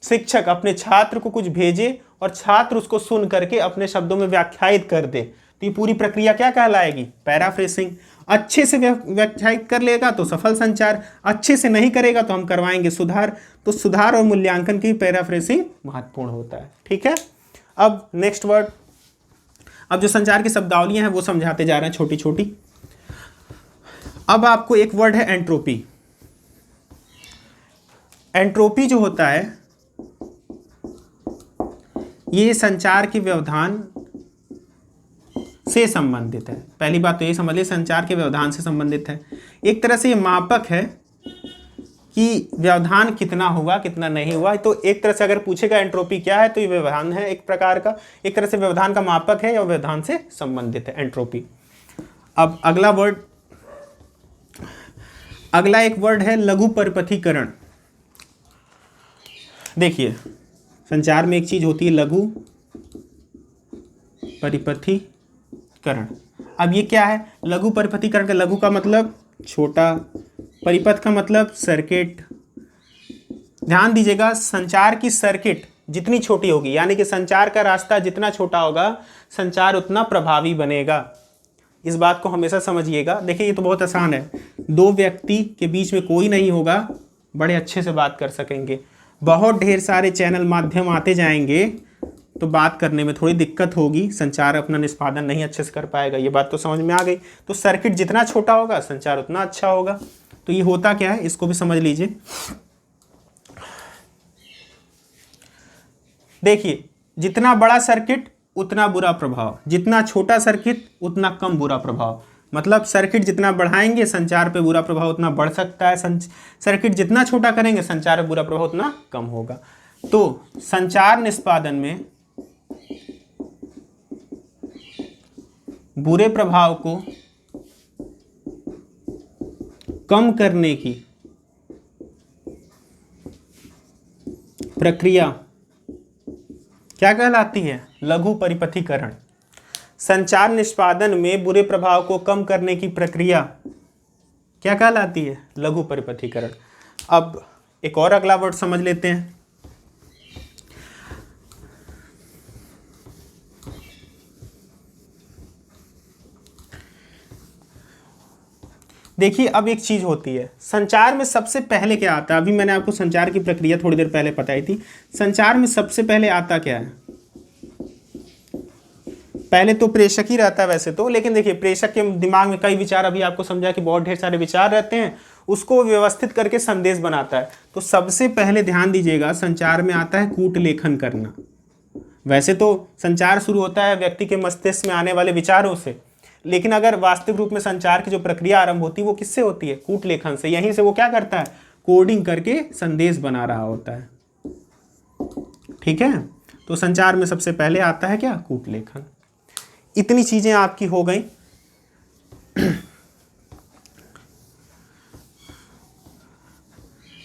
शिक्षक अपने छात्र को कुछ भेजे और छात्र उसको सुन करके अपने शब्दों में व्याख्यायित कर दे, तो ये पूरी प्रक्रिया क्या कहलाएगी, पैराफ्रेसिंग। अच्छे से व्याख्यायित कर लेगा तो सफल संचार, अच्छे से नहीं करेगा तो हम करवाएंगे सुधार। तो सुधार और मूल्यांकन की पैराफ्रेसिंग महत्वपूर्ण होता है। ठीक है, अब नेक्स्ट वर्ड, अब जो संचार की शब्दावलियां हैं वो समझाते जा रहे हैं छोटी छोटी। अब आपको एक वर्ड है एंट्रोपी। एंट्रोपी जो होता है ये संचार के व्यवधान से संबंधित है। पहली बात तो ये समझ लीजिए, संचार के व्यवधान से संबंधित है। एक तरह से ये मापक है कि व्यवधान कितना हुआ कितना नहीं हुआ। तो एक तरह से अगर पूछेगा एंट्रोपी क्या है, तो ये व्यवधान है एक प्रकार का, एक तरह से व्यवधान का मापक है या व्यवधान से संबंधित है एंट्रोपी। अब अगला वर्ड, अगला एक वर्ड है लघु परिपथीकरण। देखिए, संचार में एक चीज होती है लघु परिपथीकरण। अब ये क्या है, लघु परिपथीकरण का लघु का मतलब छोटा, परिपथ का मतलब सर्किट। ध्यान दीजिएगा, संचार की सर्किट जितनी छोटी होगी, यानी कि संचार का रास्ता जितना छोटा होगा, संचार उतना प्रभावी बनेगा। इस बात को हमेशा समझिएगा। देखिए ये तो बहुत आसान है, दो व्यक्ति के बीच में कोई नहीं होगा, बड़े अच्छे से बात कर सकेंगे। बहुत ढेर सारे चैनल माध्यम आते जाएंगे तो बात करने में थोड़ी दिक्कत होगी, संचार अपना निष्पादन नहीं अच्छे से कर पाएगा। ये बात तो समझ में आ गई। तो सर्किट जितना छोटा होगा संचार उतना अच्छा होगा। तो ये होता क्या है, इसको भी समझ लीजिए। देखिए, जितना बड़ा सर्किट उतना बुरा प्रभाव, जितना छोटा सर्किट उतना कम बुरा प्रभाव। मतलब सर्किट जितना बढ़ाएंगे संचार पे बुरा प्रभाव उतना बढ़ सकता है, सर्किट जितना छोटा करेंगे संचार पे बुरा प्रभाव उतना कम होगा। तो संचार निष्पादन में बुरे प्रभाव को कम करने की प्रक्रिया क्या कहलाती है, लघु परिपथीकरण। संचार निष्पादन में बुरे प्रभाव को कम करने की प्रक्रिया क्या कहलाती है, लघु परिपथीकरण। अब एक और अगला वर्ड समझ लेते हैं। देखिए, अब एक चीज होती है, संचार में सबसे पहले क्या आता है। अभी मैंने आपको संचार की प्रक्रिया थोड़ी देर पहले बताई थी। संचार में सबसे पहले आता क्या है, पहले तो प्रेषक ही रहता है वैसे तो, लेकिन देखिए प्रेषक के दिमाग में कई विचार, अभी आपको समझा कि बहुत ढेर सारे विचार रहते हैं, उसको व्यवस्थित करके संदेश बनाता है। तो सबसे पहले ध्यान दीजिएगा, संचार में आता है कूट लेखन करना। वैसे तो संचार शुरू होता है व्यक्ति के मस्तिष्क में आने वाले विचारों से, लेकिन अगर वास्तविक रूप में संचार की जो प्रक्रिया आरंभ होती है वो किससे होती है, कूट लेखन से। यहीं से वो क्या करता है, कोडिंग करके संदेश बना रहा होता है। ठीक है, तो संचार में सबसे पहले आता है क्या, कूट लेखन। इतनी चीजें आपकी हो गई।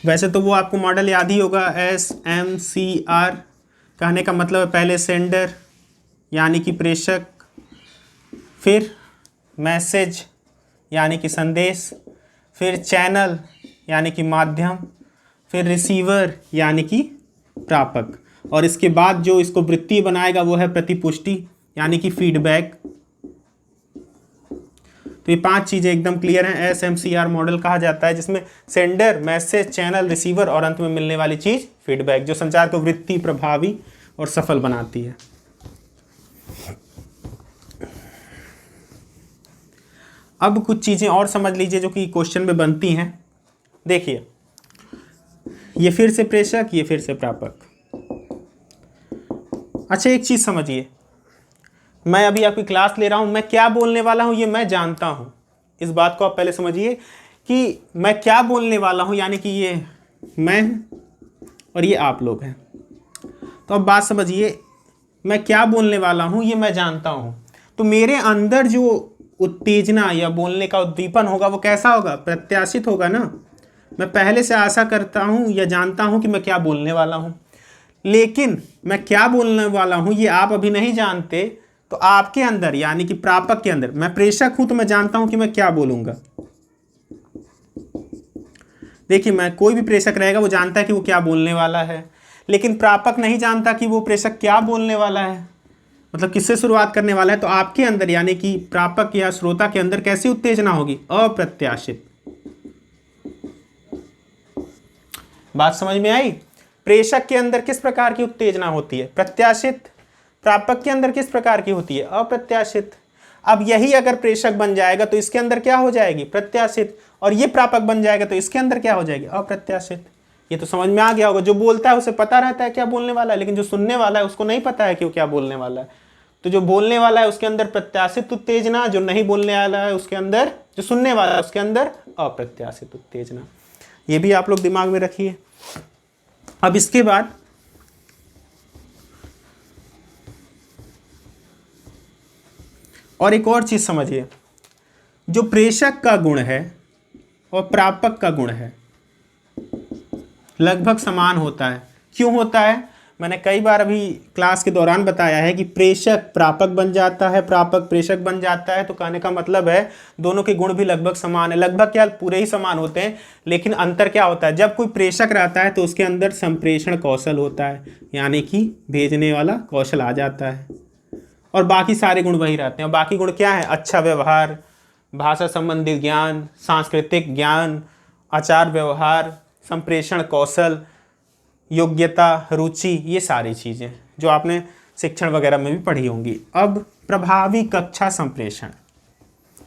वैसे तो वो आपको मॉडल याद ही होगा, SMCR। कहने का मतलब है पहले सेंडर यानी कि प्रेषक, फिर मैसेज यानी कि संदेश, फिर चैनल यानी कि माध्यम, फिर रिसीवर यानी कि प्रापक, और इसके बाद जो इसको वृत्तीय बनाएगा वो है प्रतिपुष्टि यानी कि फीडबैक। तो ये 5 चीजें एकदम क्लियर हैं। SMCR मॉडल कहा जाता है, जिसमें सेंडर, मैसेज, चैनल, रिसीवर और अंत में मिलने वाली चीज फीडबैक, जो संचार को वृत्तीय, प्रभावी और सफल बनाती है। अब कुछ चीज़ें और समझ लीजिए जो कि क्वेश्चन में बनती हैं। देखिए, ये फिर से प्रेषक, ये फिर से प्रापक। अच्छा, एक चीज़ समझिए, मैं अभी आपकी क्लास ले रहा हूँ, मैं क्या बोलने वाला हूँ ये मैं जानता हूँ। इस बात को आप पहले समझिए कि मैं क्या बोलने वाला हूँ, यानी कि ये मैं और ये आप लोग हैं। तो अब बात समझिए, मैं क्या बोलने वाला हूँ ये मैं जानता हूँ, तो मेरे अंदर जो उत्तेजना या बोलने का उद्दीपन होगा वो कैसा होगा? प्रत्याशित होगा ना। मैं पहले से आशा करता हूँ या जानता हूँ कि मैं क्या बोलने वाला हूँ, लेकिन मैं क्या बोलने वाला हूँ ये आप अभी नहीं जानते। तो आपके अंदर यानी कि प्रापक के अंदर, मैं प्रेषक हूँ तो मैं जानता हूँ कि मैं क्या बोलूँगा। देखिए, मैं कोई भी प्रेषक रहेगा वो जानता है कि वो क्या बोलने वाला है, लेकिन प्रापक नहीं जानता कि वो प्रेषक क्या बोलने वाला है, मतलब किससे शुरुआत करने वाला है। तो आपके अंदर यानी कि प्रापक या श्रोता के अंदर कैसी उत्तेजना होगी? अप्रत्याशित। बात समझ में आई? प्रेषक के अंदर किस प्रकार की उत्तेजना होती है? प्रत्याशित। प्रापक के अंदर किस प्रकार की होती है? अप्रत्याशित। अब यही अगर प्रेषक बन जाएगा तो इसके अंदर क्या हो जाएगी? प्रत्याशित। और ये प्रापक बन जाएगा तो इसके अंदर क्या हो जाएगी? अप्रत्याशित। ये तो समझ में आ गया होगा। जो बोलता है उसे पता रहता है क्या बोलने वाला है, लेकिन जो सुनने वाला है उसको नहीं पता है कि वो क्या बोलने वाला है। तो जो बोलने वाला है उसके अंदर प्रत्याशित उत्तेजना, जो नहीं बोलने वाला है उसके अंदर, जो सुनने वाला है उसके अंदर अप्रत्याशित उत्तेजना। ये भी आप लोग दिमाग में रखिए। अब इसके बाद और एक और चीज समझिए, जो प्रेषक का गुण है और प्रापक का गुण है लगभग समान होता है। क्यों होता है? मैंने कई बार अभी क्लास के दौरान बताया है कि प्रेषक प्रापक बन जाता है, प्रापक प्रेषक बन जाता है। तो कहने का मतलब है दोनों के गुण भी लगभग समान है। लगभग क्या, पूरे ही समान होते हैं, लेकिन अंतर क्या होता है? जब कोई प्रेषक रहता है तो उसके अंदर संप्रेषण कौशल होता है, यानी कि भेजने वाला कौशल आ जाता है, और बाकी सारे गुण वही रहते हैं। और बाकी गुण क्या है? अच्छा व्यवहार, भाषा संबंधी ज्ञान, सांस्कृतिक ज्ञान, आचार व्यवहार, संप्रेषण कौशल, योग्यता, रुचि, ये सारी चीज़ें जो आपने शिक्षण वगैरह में भी पढ़ी होंगी। अब प्रभावी कक्षा संप्रेषण,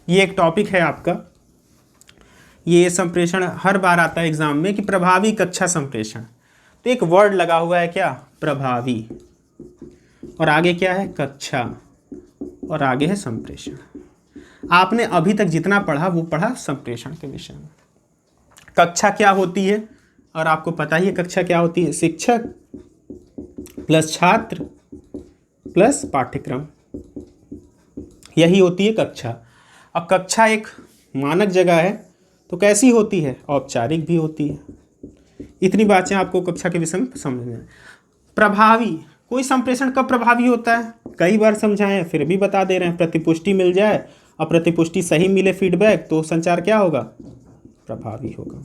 ये एक टॉपिक है आपका। ये संप्रेषण हर बार आता है एग्जाम में कि प्रभावी कक्षा संप्रेषण। तो एक वर्ड लगा हुआ है क्या? प्रभावी, और आगे क्या है? कक्षा, और आगे है संप्रेषण। आपने अभी तक जितना पढ़ा वो पढ़ा संप्रेषण के विषय में। कक्षा क्या होती है? और आपको पता ही है कक्षा क्या होती है? शिक्षक प्लस छात्र प्लस पाठ्यक्रम, यही होती है कक्षा। अब कक्षा एक मानक जगह है तो कैसी होती है? औपचारिक भी होती है। इतनी बातें आपको कक्षा के विषय में समझना है। प्रभावी, कोई संप्रेषण कब प्रभावी होता है? कई बार समझाएं फिर भी बता दे रहे हैं। प्रतिपुष्टि मिल जाए और प्रतिपुष्टि सही मिले, फीडबैक, तो संचार क्या होगा? प्रभावी होगा।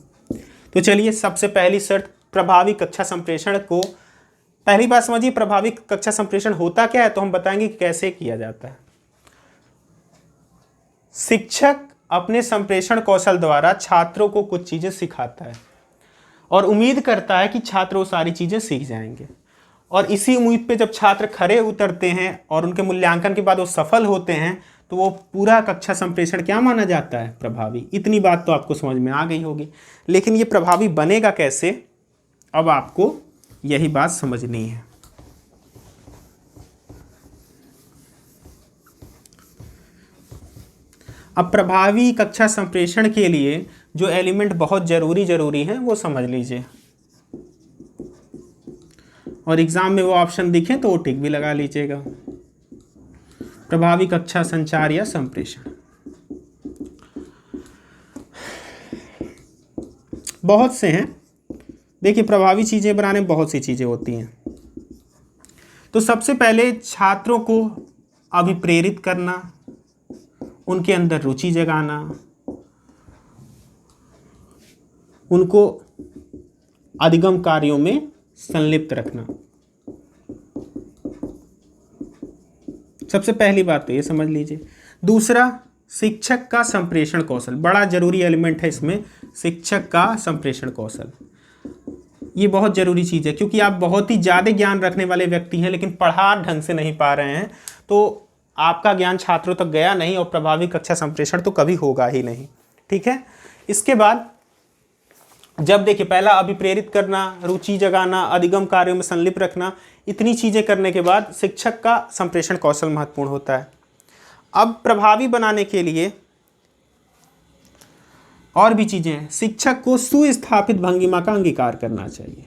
तो चलिए, सबसे पहली शर्त प्रभावी कक्षा संप्रेषण को पहली बात समझिए। प्रभावी कक्षा संप्रेषण होता क्या है तो हम बताएंगे कि कैसे किया जाता है। शिक्षक अपने संप्रेषण कौशल द्वारा छात्रों को कुछ चीजें सिखाता है और उम्मीद करता है कि छात्र वो सारी चीजें सीख जाएंगे, और इसी उम्मीद पे जब छात्र खरे उतरते हैं और उनके मूल्यांकन के बाद वो सफल होते हैं तो वो पूरा कक्षा संप्रेषण क्या माना जाता है? प्रभावी। इतनी बात तो आपको समझ में आ गई होगी, लेकिन ये प्रभावी बनेगा कैसे? अब आपको यही बात समझनी है। अब प्रभावी कक्षा संप्रेषण के लिए जो एलिमेंट बहुत जरूरी हैं वो समझ लीजिए, और एग्जाम में वो ऑप्शन दिखे तो वो टिक भी लगा लीजिएगा। प्रभावी कक्षा संचार या संप्रेषण बहुत से हैं। देखिए, प्रभावी चीजें बनाने में बहुत सी चीजें होती हैं। तो सबसे पहले छात्रों को अभिप्रेरित करना, उनके अंदर रुचि जगाना, उनको अधिगम कार्यों में संलिप्त रखना। सबसे पहली बात तो ये समझ लीजिए। दूसरा, शिक्षक का संप्रेषण कौशल, बड़ा जरूरी एलिमेंट है इसमें। शिक्षक का संप्रेषण कौशल ये बहुत जरूरी चीज़ है, क्योंकि आप बहुत ही ज़्यादा ज्ञान रखने वाले व्यक्ति हैं लेकिन पढ़ा ढंग से नहीं पा रहे हैं, तो आपका ज्ञान छात्रों तक गया नहीं और प्रभावी कक्षा संप्रेषण तो कभी होगा ही नहीं। ठीक है, इसके बाद जब देखिए पहला अभिप्रेरित करना, रुचि जगाना, अधिगम कार्यों में संलिप्त रखना, इतनी चीजें करने के बाद शिक्षक का संप्रेषण कौशल महत्वपूर्ण होता है। अब प्रभावी बनाने के लिए और भी चीजें हैं। शिक्षक को सुस्थापित भंगिमा का अंगीकार करना चाहिए।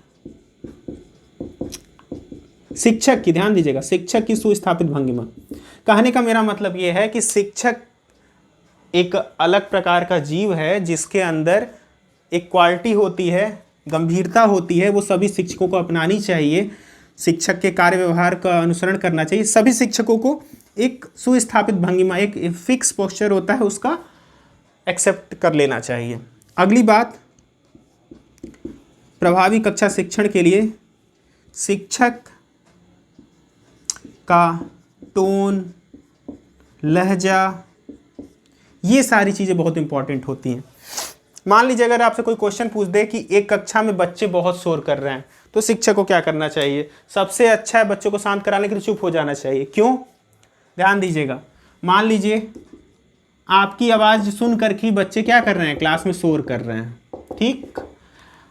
शिक्षक की, ध्यान दीजिएगा, शिक्षक की सुस्थापित भंगिमा, कहने का मेरा मतलब यह है कि शिक्षक एक अलग प्रकार का जीव है जिसके अंदर एक क्वालिटी होती है, गंभीरता होती है, वो सभी शिक्षकों को अपनानी चाहिए। शिक्षक के कार्य व्यवहार का अनुसरण करना चाहिए। सभी शिक्षकों को एक सुस्थापित भंगिमा, एक फिक्स पोस्चर होता है, उसका एक्सेप्ट कर लेना चाहिए। अगली बात, प्रभावी कक्षा शिक्षण के लिए शिक्षक का टोन, लहजा, ये सारी चीज़ें बहुत इंपॉर्टेंट होती हैं। मान लीजिए अगर आपसे कोई क्वेश्चन पूछ दे कि एक कक्षा में बच्चे बहुत शोर कर रहे हैं, तो शिक्षक को क्या करना चाहिए? सबसे अच्छा है बच्चों को शांत कराने के लिए चुप हो जाना चाहिए। क्यों? ध्यान दीजिएगा, मान लीजिए आपकी आवाज़ सुन कर के बच्चे क्या कर रहे हैं, क्लास में शोर कर रहे हैं, ठीक।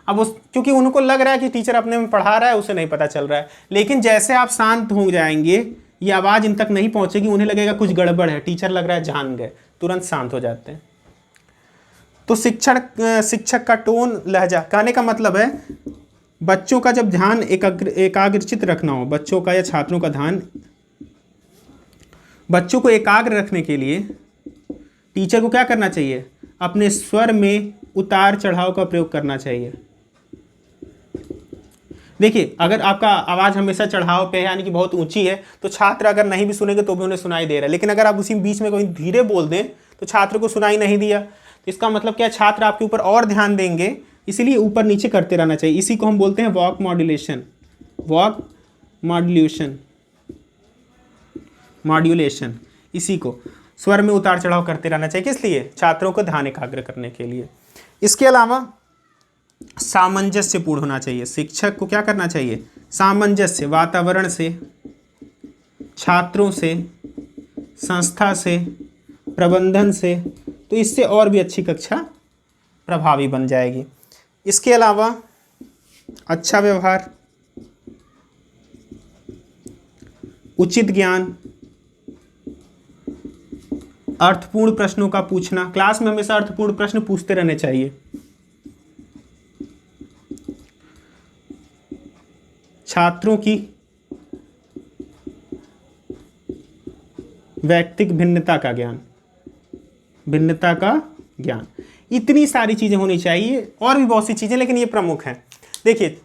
अब उस क्योंकि उनको लग रहा है कि टीचर अपने में पढ़ा रहा है, उसे नहीं पता चल रहा है, लेकिन जैसे आप शांत हो जाएंगे ये आवाज़ इन तक नहीं पहुंचेगी, उन्हें लगेगा कुछ गड़बड़ है, टीचर लग रहा है जान गए, तुरंत शांत हो जाते हैं। तो शिक्षक का टोन, लहजा, कहने का मतलब है बच्चों का जब ध्यान एकाग्रचित रखना हो, बच्चों का या छात्रों का ध्यान, बच्चों को एकाग्र रखने के लिए टीचर को क्या करना चाहिए? अपने स्वर में उतार चढ़ाव का प्रयोग करना चाहिए। देखिए अगर आपका आवाज़ हमेशा चढ़ाव पे है, यानी कि बहुत ऊंची है, तो छात्र अगर नहीं भी सुनेंगे तो भी उन्हें सुनाई दे रहा है। लेकिन अगर आप उसी बीच में कोई धीरे बोल दें तो छात्र को सुनाई नहीं दिया, तो इसका मतलब क्या, छात्र आपके ऊपर और ध्यान देंगे, इसलिए ऊपर नीचे करते रहना चाहिए। इसी को हम बोलते हैं वॉक मॉड्यूलेशन, वॉक मॉड्यूलेशन, इसी को स्वर में उतार चढ़ाव करते रहना चाहिए। किस लिए? छात्रों को ध्यान एकाग्र करने के लिए। इसके अलावा सामंजस्यपूर्ण होना चाहिए। शिक्षक को क्या करना चाहिए? सामंजस्य, वातावरण से, छात्रों से, संस्था से, प्रबंधन से, तो इससे और भी अच्छी कक्षा प्रभावी बन जाएगी। इसके अलावा अच्छा व्यवहार, उचित ज्ञान, अर्थपूर्ण प्रश्नों का पूछना, क्लास में हमेशा अर्थपूर्ण प्रश्न पूछते रहने चाहिए। छात्रों की व्यक्तिगत भिन्नता का ज्ञान, इतनी सारी चीजें होनी चाहिए, और भी बहुत सी चीजें, लेकिन ये प्रमुख हैं। देखिए,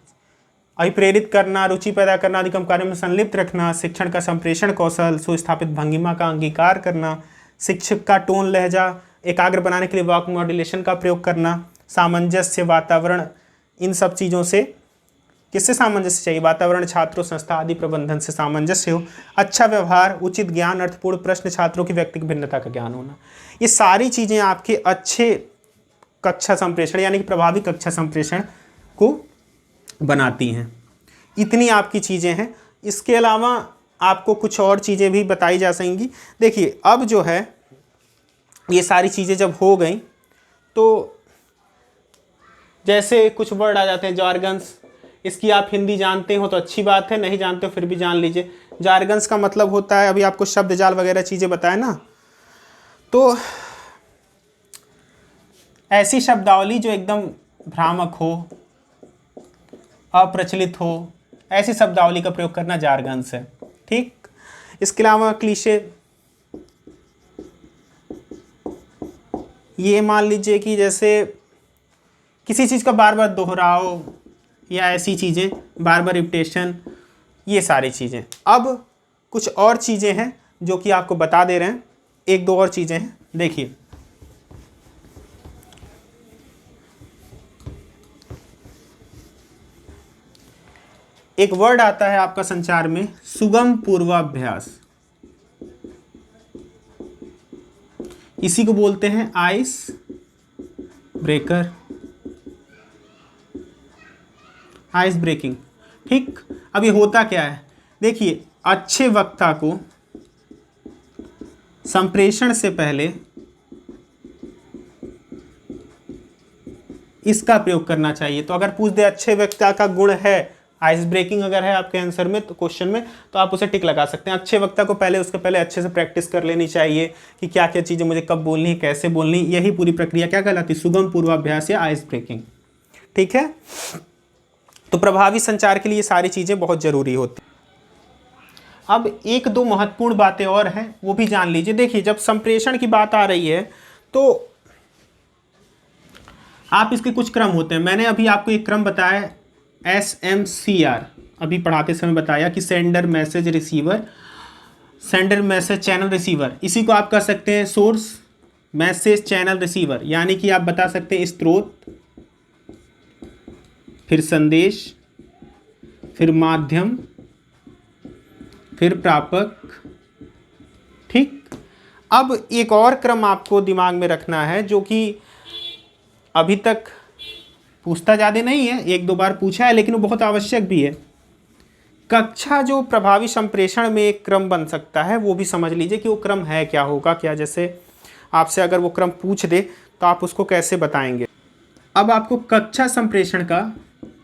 अभिप्रेरित करना, रुचि पैदा करना, अधिगम कार्यों में संलिप्त रखना, शिक्षण का संप्रेषण कौशल, सुस्थापित भंगिमा का अंगीकार करना, शिक्षक का टोन, लहजा एकाग्र बनाने के लिए वॉक मॉड्यूलेशन का प्रयोग करना, सामंजस्य, वातावरण, इन सब चीज़ों से किससे सामंजस्य चाहिए? वातावरण, छात्रों, संस्था आदि प्रबंधन से सामंजस्य हो। अच्छा व्यवहार, उचित ज्ञान, अर्थपूर्ण प्रश्न, छात्रों की व्यक्तिगत भिन्नता का ज्ञान होना, ये सारी चीज़ें आपके अच्छे कक्षा संप्रेषण यानी कि प्रभावी कक्षा संप्रेषण को बनाती हैं। इतनी आपकी चीज़ें हैं। इसके अलावा आपको कुछ और चीज़ें भी बताई जा सकेंगी। देखिए अब जो है ये सारी चीज़ें जब हो गई तो जैसे कुछ वर्ड आ जाते हैं जार्गन्स, इसकी आप हिंदी जानते हो तो अच्छी बात है, नहीं जानते हो फिर भी जान लीजिए। जार्गन्स का मतलब होता है, अभी आपको शब्द जाल वगैरह चीज़ें बताए ना, तो ऐसी शब्दावली जो एकदम भ्रामक हो, अप्रचलित हो, ऐसी शब्दावली का प्रयोग करना जार्गन्स है, ठीक। इसके अलावा क्लीशे, ये मान लीजिए कि जैसे किसी चीज़ का बार बार दोहराव या ऐसी चीज़ें, बार बार रिपीटेशन, ये सारी चीज़ें। अब कुछ और चीज़ें हैं जो कि आपको बता दे रहे हैं, एक दो और चीज़ें हैं। देखिए एक वर्ड आता है आपका संचार में, सुगम पूर्वाभ्यास, इसी को बोलते हैं आइस ब्रेकर, आइस ब्रेकिंग, ठीक। अब ये होता क्या है? देखिए अच्छे वक्ता को संप्रेषण से पहले इसका प्रयोग करना चाहिए। तो अगर पूछ दे अच्छे वक्ता का गुण है, आइस ब्रेकिंग अगर है आपके आंसर में तो क्वेश्चन में, तो आप उसे टिक लगा सकते हैं। अच्छे वक्ता को पहले उसके पहले अच्छे से प्रैक्टिस कर लेनी चाहिए कि क्या क्या चीज़ें मुझे कब बोलनी है, कैसे बोलनी, यही पूरी प्रक्रिया क्या कहलाती है, सुगम पूर्वाभ्यास या आइस ब्रेकिंग। ठीक है, तो प्रभावी संचार के लिए सारी चीज़ें बहुत ज़रूरी होती। अब एक दो महत्वपूर्ण बातें और हैं, वो भी जान लीजिए। देखिए, जब संप्रेषण की बात आ रही है तो आप इसके कुछ क्रम होते हैं। मैंने अभी आपको एक क्रम बताया, SMCR, अभी पढ़ाते समय बताया कि sender message receiver, sender message channel receiver. इसी को आप कह सकते हैं सोर्स मैसेज चैनल रिसीवर, यानी कि आप बता सकते हैं स्रोत, फिर संदेश, फिर माध्यम, फिर प्रापक। ठीक, अब एक और क्रम आपको दिमाग में रखना है जो कि अभी तक पूछता ज़्यादा नहीं है, एक दो बार पूछा है, लेकिन वो बहुत आवश्यक भी है। कक्षा जो प्रभावी संप्रेषण में एक क्रम बन सकता है, वो भी समझ लीजिए कि वो क्रम है क्या, होगा क्या। जैसे आपसे अगर वो क्रम पूछ दे तो आप उसको कैसे बताएंगे। अब आपको कक्षा संप्रेषण का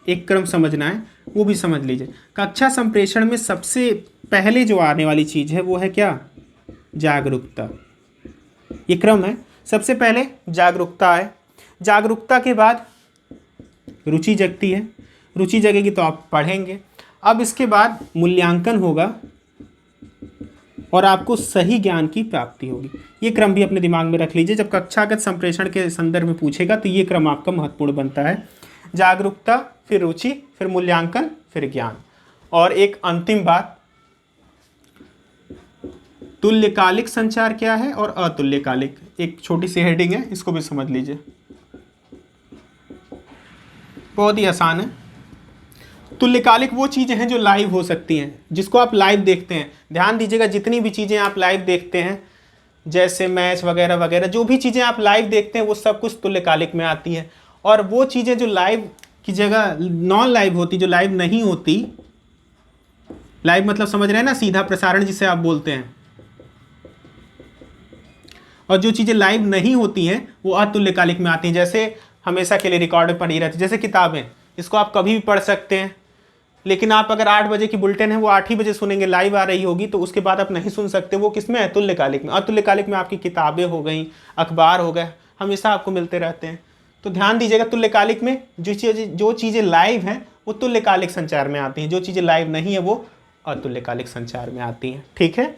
एक क्रम समझना है, वो भी समझ लीजिए। कक्षा संप्रेषण में सबसे पहले जो आने वाली चीज़ है वो है क्या, जागरूकता। ये क्रम है, सबसे पहले जागरूकता है, जागरूकता के बाद रुचि जगती है, रुचि जगेगी तो आप पढ़ेंगे। अब इसके बाद मूल्यांकन होगा और आपको सही ज्ञान की प्राप्ति होगी। ये क्रम भी अपने दिमाग में रख लीजिए, जब कक्षागत संप्रेषण के संदर्भ में पूछेगा तो ये क्रम आपका महत्वपूर्ण बनता है। जागरूकता, फिर रुचि, फिर मूल्यांकन, फिर ज्ञान। और एक अंतिम बात, तुल्यकालिक संचार क्या है और अतुल्यकालिक, एक छोटी सी हेडिंग है, इसको भी समझ लीजिए, बहुत ही आसान है। तुल्यकालिक वो चीज़ें हैं जो लाइव हो सकती हैं, जिसको आप लाइव देखते हैं। ध्यान दीजिएगा, जितनी भी चीज़ें आप लाइव देखते हैं, जैसे मैच वगैरह वगैरह, जो भी चीज़ें आप लाइव देखते हैं वो सब कुछ तुल्यकालिक में आती हैं। और वो चीज़ें जो लाइव की जगह नॉन लाइव होती, जो लाइव नहीं होती, लाइव मतलब समझ रहे हैं ना, सीधा प्रसारण जिसे आप बोलते हैं, और जो चीज़ें लाइव नहीं होती हैं वो अतुल्यकालिक में आती हैं। जैसे हमेशा के लिए रिकॉर्ड में पढ़ी रहती, जैसे किताबें, इसको आप कभी भी पढ़ सकते हैं, लेकिन आप अगर 8 बजे की बुलेटिन है वो 8 ही बजे सुनेंगे, लाइव आ रही होगी, तो उसके बाद आप नहीं सुन सकते। वो किसमें है, तुल्यकालिक में। अतुल्यकालिक में आपकी किताबें हो गई, अखबार हो गए, हमेशा आपको मिलते रहते हैं। तो ध्यान दीजिएगा, तुल्यकालिक में जो चीज़ें लाइव हैं वो तुल्यकालिक संचार में आती हैं, जो चीज़ें लाइव नहीं है वो अतुल्यकालिक संचार में आती हैं। ठीक है।